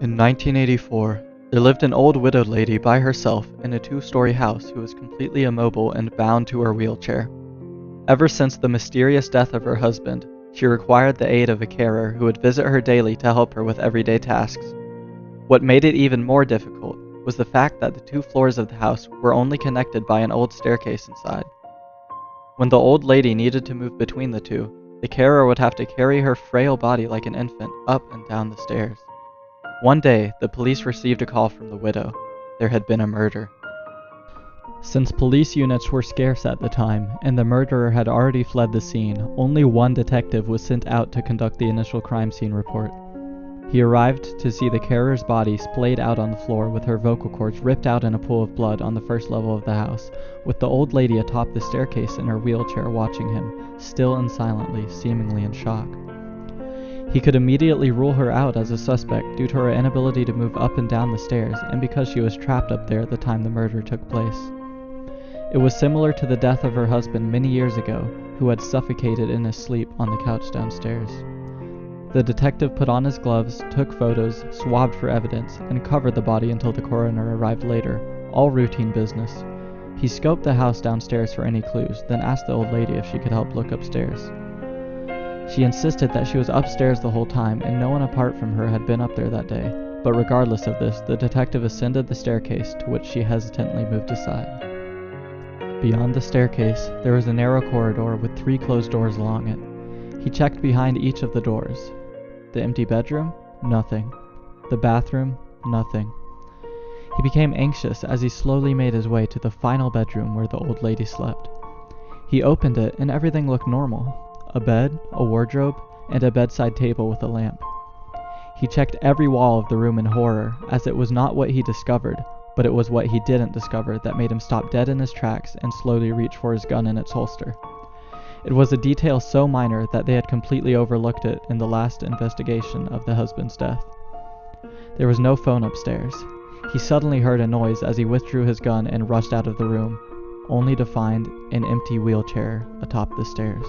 In 1984, there lived an old widowed lady by herself in a two-story house who was completely immobile and bound to her wheelchair. Ever since the mysterious death of her husband, she required the aid of a carer who would visit her daily to help her with everyday tasks. What made it even more difficult was the fact that the two floors of the house were only connected by an old staircase inside. When the old lady needed to move between the two, the carer would have to carry her frail body like an infant up and down the stairs. One day, the police received a call from the widow. There had been a murder. Since police units were scarce at the time, and the murderer had already fled the scene, only one detective was sent out to conduct the initial crime scene report. He arrived to see the carer's body splayed out on the floor with her vocal cords ripped out in a pool of blood on the first level of the house, with the old lady atop the staircase in her wheelchair watching him, still and silently, seemingly in shock. He could immediately rule her out as a suspect due to her inability to move up and down the stairs and because she was trapped up there at the time the murder took place. It was similar to the death of her husband many years ago, who had suffocated in his sleep on the couch downstairs. The detective put on his gloves, took photos, swabbed for evidence, and covered the body until the coroner arrived later, all routine business. He scoped the house downstairs for any clues, then asked the old lady if she could help look upstairs. She insisted that she was upstairs the whole time and no one apart from her had been up there that day, but regardless of this, the detective ascended the staircase, to which she hesitantly moved aside. Beyond the staircase, there was a narrow corridor with 3 closed doors along it. He checked behind each of the doors. The empty bedroom? Nothing. The bathroom? Nothing. He became anxious as he slowly made his way to the final bedroom where the old lady slept. He opened it and everything looked normal. A bed, a wardrobe, and a bedside table with a lamp. He checked every wall of the room in horror, as it was not what he discovered, but it was what he didn't discover that made him stop dead in his tracks and slowly reach for his gun in its holster. It was a detail so minor that they had completely overlooked it in the last investigation of the husband's death. There was no phone upstairs. He suddenly heard a noise as he withdrew his gun and rushed out of the room, only to find an empty wheelchair atop the stairs.